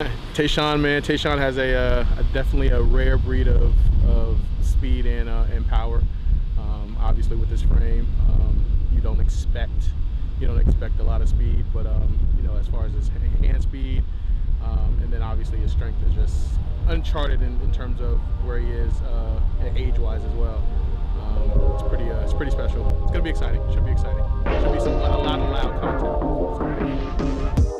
TayShaun, man, TayShaun has definitely a rare breed of speed and power. Obviously, with this frame, you don't expect a lot of speed, but as far as his hand speed, and then obviously his strength is just uncharted in terms of where he is age-wise as well. It's pretty special. It's gonna be exciting. Should be exciting. Should be a lot of loud content.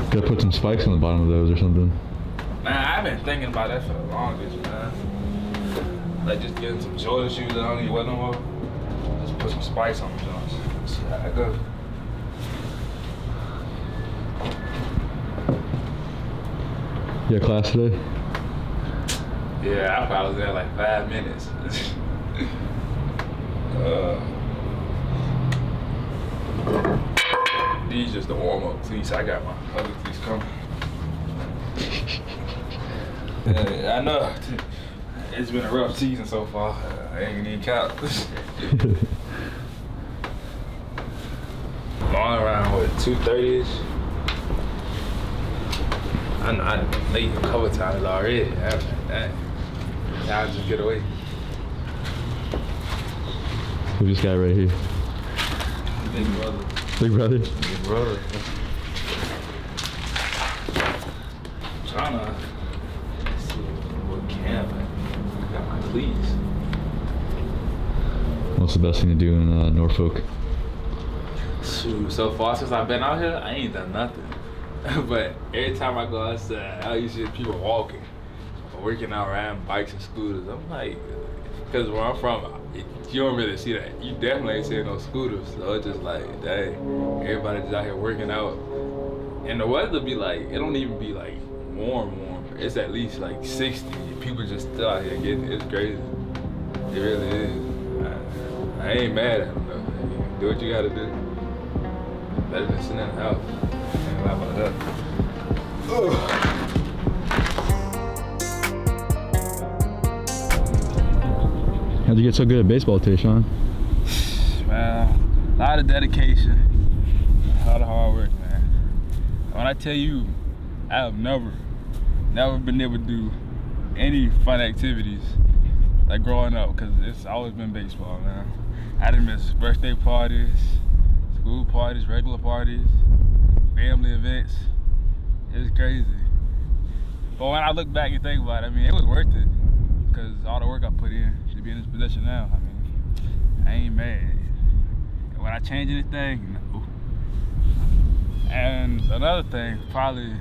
Gotta put some spikes on the bottom of those or something. Man, I've been thinking about that for the longest, man. Like just getting some Jordan shoes that I don't need to wear no more. Just put some spikes on them joints. See how that goes. You got class today? Yeah, I probably was there like 5 minutes. These just the warm-up cleats. I got my other cleats coming. I know. It's been a rough season so far. I ain't gonna even count. Long around with 2:30ish. I know I late a couple times already. Dang. I'll just get away. Who's this guy right here? Big brother. Big brother? Big brother. I'm trying to see what camp I got my cleats. What's the best thing to do in Norfolk? Shoot, so far since I've been out here, I ain't done nothing. But every time I go outside, I used to see people walking, or working out, riding bikes and scooters. I'm like, because where I'm from, you don't really see that. You definitely ain't seeing no scooters. So it's just like, dang, everybody just out here working out. And the weather be like, it don't even be like warm. It's at least like 60. People just still out here getting it. It's crazy. It really is. I ain't mad at them though. Do what you gotta do. Better than sitting in the house. Ain't lie about that. How'd you get so good at baseball, TayShaun? Man, a lot of dedication, a lot of hard work, man. When I tell you, I have never been able to do any fun activities like growing up, because it's always been baseball, man. I done miss birthday parties, school parties, regular parties, family events. It was crazy. But when I look back and think about it, I mean, it was worth it, because all the work I put in to be in this position now, I mean, I ain't mad. And would I change anything? No. And another thing, probably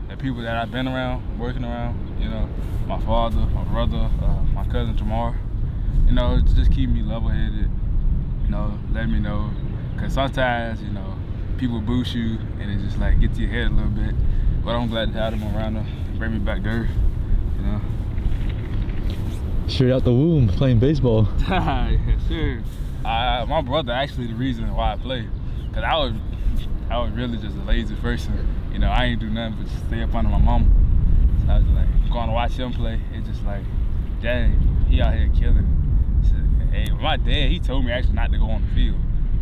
the people that I've been around, working around, you know, my father, my brother, my cousin Jamar, you know, just keep me level-headed, you know, let me know. Because sometimes, you know, people boost you and it just like gets to your head a little bit. But I'm glad to have them around to bring me back there, you know. Straight out the womb, playing baseball. Yeah, sure. My brother actually the reason why I play. Because I was really just a lazy person. You know, I ain't do nothing but just stay up under my mama. So I was like, going to watch him play, it's just like, dang, he out here killing it. So, hey, my dad, he told me actually not to go on the field,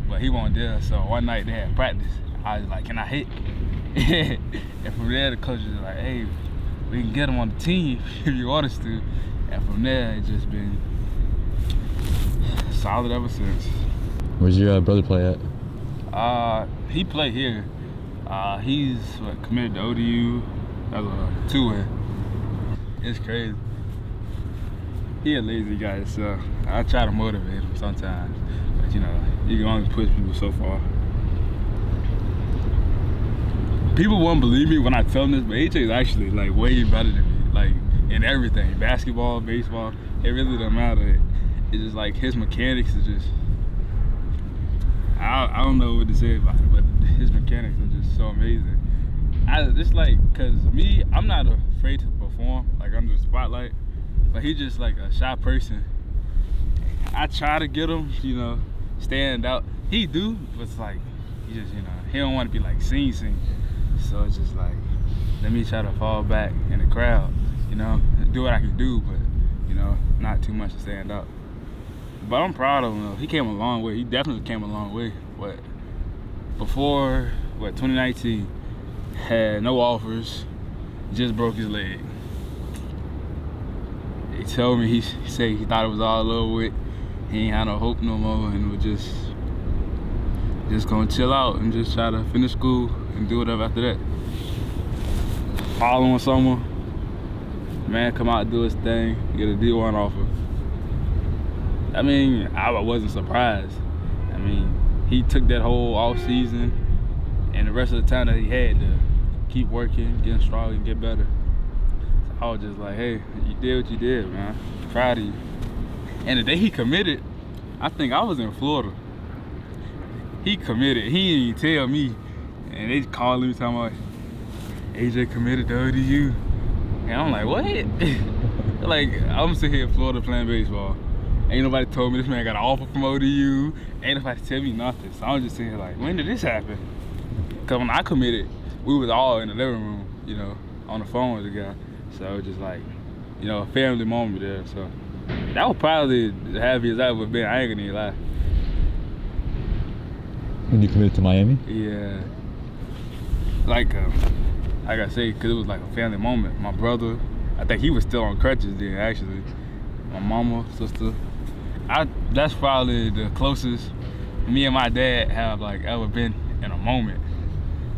but he wasn't there. So one night they had practice. I was like, can I hit? And from there, the coach was like, hey, we can get him on the team if you want us to. And from there, it's just been solid ever since. Where's your brother play at? He played here. He's committed to ODU as a two-way. It's crazy. He a lazy guy, so I try to motivate him sometimes. But you know, you can only push people so far. People won't believe me when I tell them this, but AJ is actually like way better than me, like in everything. Basketball, baseball, it really doesn't matter. It's just like his mechanics is just, I don't know what to say about it, but his mechanics are just so amazing. It's like, cause me, I'm not afraid to perform like under the spotlight, but he's just like a shy person. I try to get him, you know, stand out. He do, but it's like, he just, you know, he don't want to be like seen. So it's just like, let me try to fall back in the crowd, you know, do what I can do, but, you know, not too much to stand up. But I'm proud of him, though. He came a long way. He definitely came a long way. But before, 2019, had no offers, just broke his leg. He told me, he said he thought it was all over with. He ain't had no hope no more, and was just gonna chill out and just try to finish school and do whatever after that. Following someone, man, come out and do his thing, get a D1 offer. I mean, I wasn't surprised. I mean, he took that whole off season and the rest of the time that he had to keep working, getting stronger, and get better. So I was just like, hey, you did what you did, man. Proud of you. And the day he committed, I think I was in Florida. He committed. He didn't even tell me. And they called me talking about, AJ committed to ODU. And I'm like, what? Like, I'm sitting here in Florida playing baseball. Ain't nobody told me this man got an offer from ODU. Ain't nobody tell me nothing. So I'm just sitting here like, when did this happen? Because when I committed, we was all in the living room, you know, on the phone with the guy. So it was just like, you know, a family moment there. So that was probably the happiest I've ever been. I ain't gonna even lie. When you committed to Miami? Yeah. Like I say, because it was like a family moment. My brother, I think he was still on crutches then, actually. My mama, sister. That's probably the closest me and my dad have like ever been in a moment.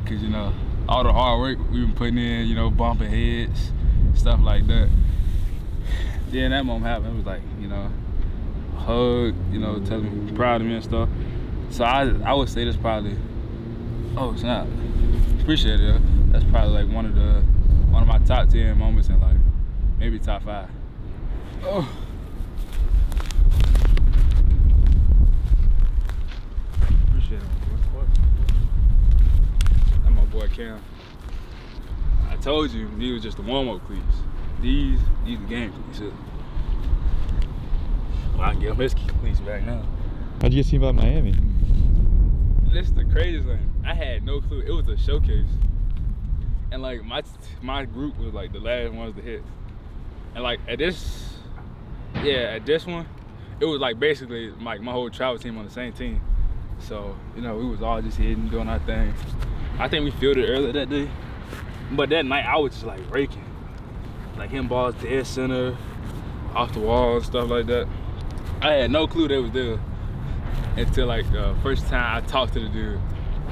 Cause you know, all the hard work we've been putting in, you know, bumping heads, stuff like that. Then that moment happened, it was like, you know, hug, you know, telling me proud of me and stuff. So I would say that's probably, oh snap, appreciate it. That's probably like one of my top 10 moments in life, maybe top 5. Oh. Appreciate it. That's my boy Cam. I told you these was just the warm-up cleats. These the game cleats. Well, I can get him his cleats back now. How'd you get seen by Miami? This is the craziest thing. I had no clue. It was a showcase. And like my group was like the last ones to hit. And like at this one, it was like basically like my whole travel team on the same team. So, you know, we was all just hitting, doing our thing. I think we fielded earlier that day. But that night I was just like raking. Like hitting balls dead center, off the wall and stuff like that. I had no clue they was there until like the first time I talked to the dude.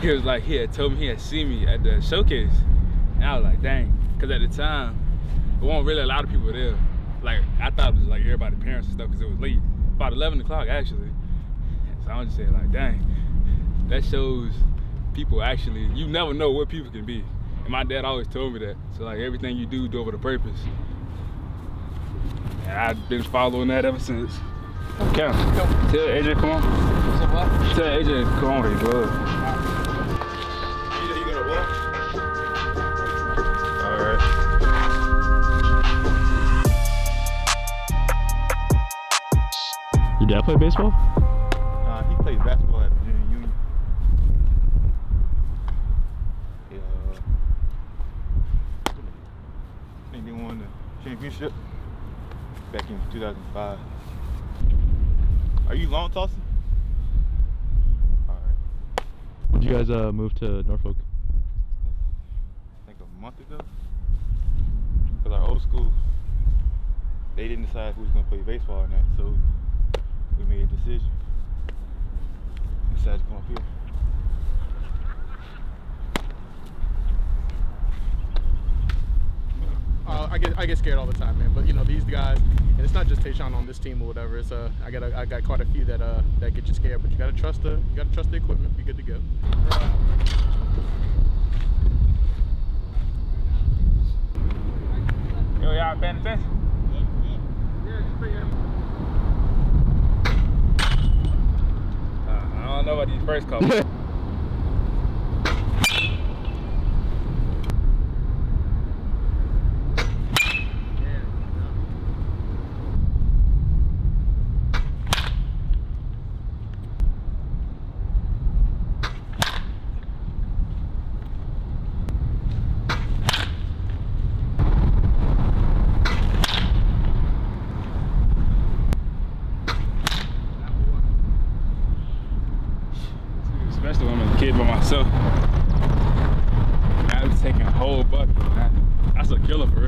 He was like, he had told me he had seen me at the showcase. And I was like, dang. Cause at the time, there wasn't really a lot of people there. Like, I thought it was like everybody's parents and stuff cause it was late. About 11 o'clock actually. So I was just saying like, dang. That shows people actually, you never know what people can be. And my dad always told me that. So like everything you do it with a purpose. And I've been following that ever since. Okay. Tell AJ come on. So what? Tell AJ come on with his glove. You gonna walk? Alright. Your dad play baseball? He plays basketball at Virginia Union. I think they won the championship back in 2005. Are you long tossing? Alright. When did you guys move to Norfolk? I think a month ago. Because our old school, they didn't decide who was going to play baseball or not, so we made a decision. We decided to come up here. I get scared all the time, man. But you know, these guys, and it's not just TayShaun on this team or whatever. It's I got quite a few that get you scared. But you gotta trust the equipment. Be good to go. Yo, y'all paying attention? I don't know about these first couple.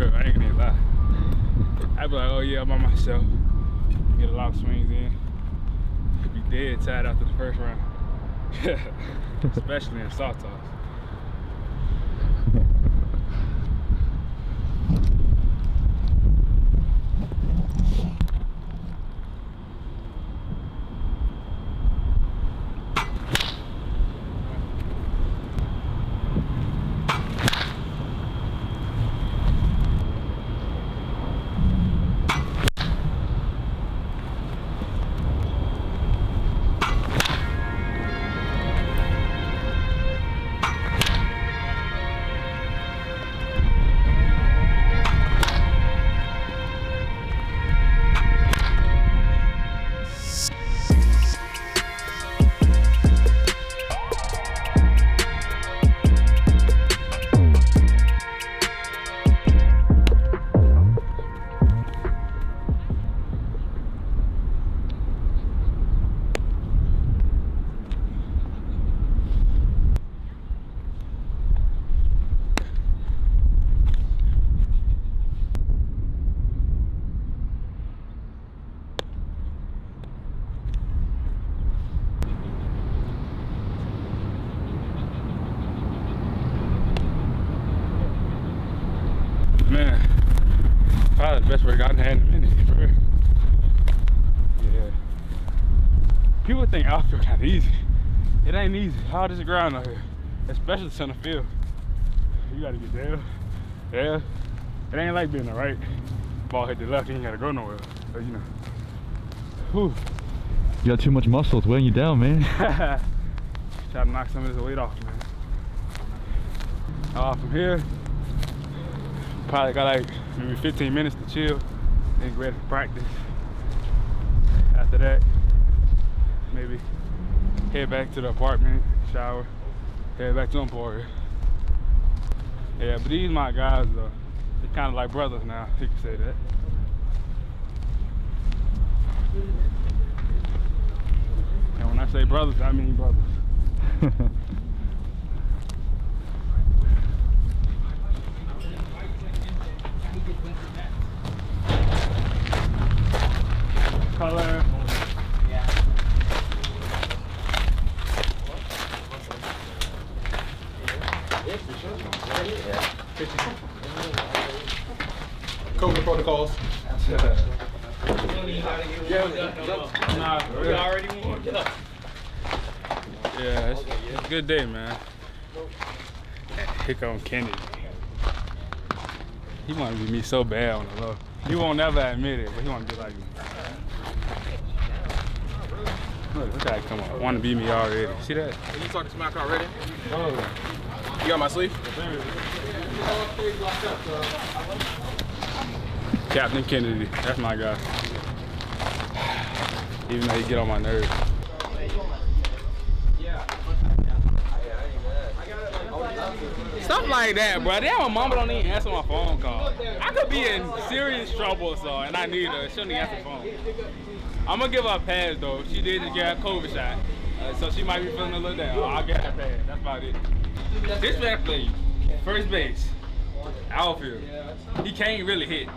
real. I ain't gonna lie. I'd be like, oh yeah, I'm by myself. Get a lot of swings in. Be dead tired after the first round. Especially in soft toss. Man, probably the best work I've had in a minute, bro. Yeah. People think outfield kind of easy. It ain't easy. Hard as the ground out here, especially center field. You gotta get there. Yeah. It ain't like being the right. Ball hit the left, you ain't gotta go nowhere. But you know. Whew. You got too much muscle. It's weighing you down, man. Try to knock some of this weight off, man. From here, probably got like maybe 15 minutes to chill, then get ready for practice. After that, maybe head back to the apartment, shower, head back to Emporia. Yeah, but these my guys though. They're kind of like brothers now, you can say that. And when I say brothers, I mean brothers. Color. Yeah. COVID protocols. We already warmed up. Yeah, it's a good day, man. Here come Kennedy. He want to be me so bad on the low. He won't never admit it, but he want to be like me. Look at that come on. Want to beat me already. See that? You talking smack already? Oh. You got my sleeve? Captain Kennedy, that's my guy. Even though he get on my nerves. Stuff like that, bro. Damn, my mama don't even answer my phone call. I could be in serious trouble or so, and I need her. She don't even answer the phone. I'm gonna give her a pass though. She did just get a COVID shot, so she might be feeling a little down. I'll get her a pass. That's about it. This man played first base, outfield. He can't really hit.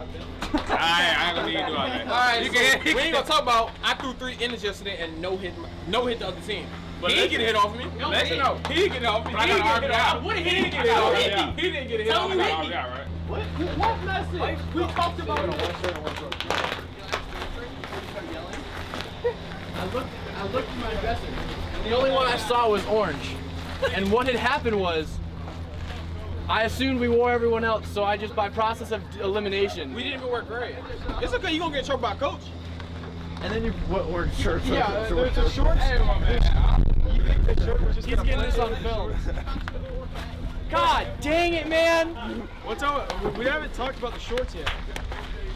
I ain't gonna need to do all that. All right, we ain't gonna talk about. I threw 3 innings yesterday and no hit the other team. But he didn't get a hit off me. Let you know. He didn't get it off me. He didn't get it off me. He didn't get it off me. He didn't get a hit off me. What message? We talked about it. I looked at my dresser. The only one I saw was orange. And what had happened was, I assumed we wore everyone else, so I just, by process of elimination. We didn't even wear gray. It's okay, you gonna get in trouble by coach. And then you what orange shirt? Yeah, there's a shorts. Hey, my man. He's getting this on film. God dang it, man! What's up? We haven't talked about the shorts yet.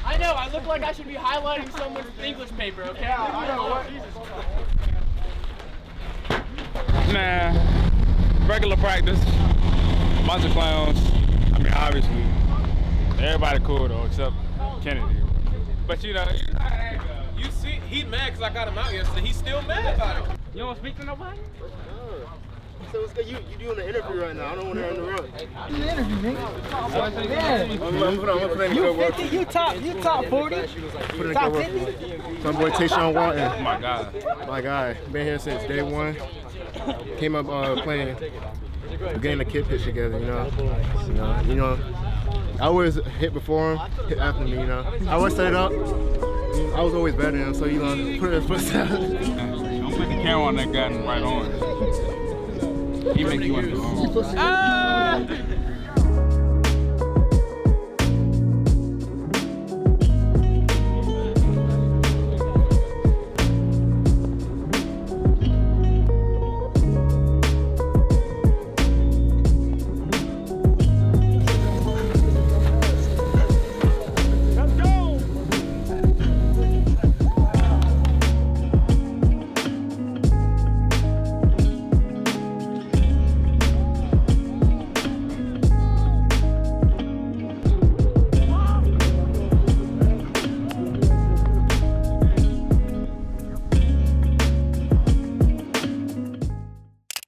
I know, I look like I should be highlighting someone's English paper, okay? Yeah, I know what. Nah, regular practice, bunch of clowns. I mean, obviously, everybody cool though, except Kennedy. But you know, You see, he's mad because I got him out yesterday. He's still mad about it. You don't speak to nobody? So it's good. You doing the interview right now. I don't want to interrupt. Do the interview, nigga. Man. You 50, you top 40, top 50. My boy TayShaun Walton. My God. My guy. Been here since day one. Came up playing, getting the kid pitch together, you know. I always hit before him, hit after me, you know. I always set it up. I was always better than him, so you know, put it in his footsteps. Don't put the camera on that guy right on. He make you want to go home.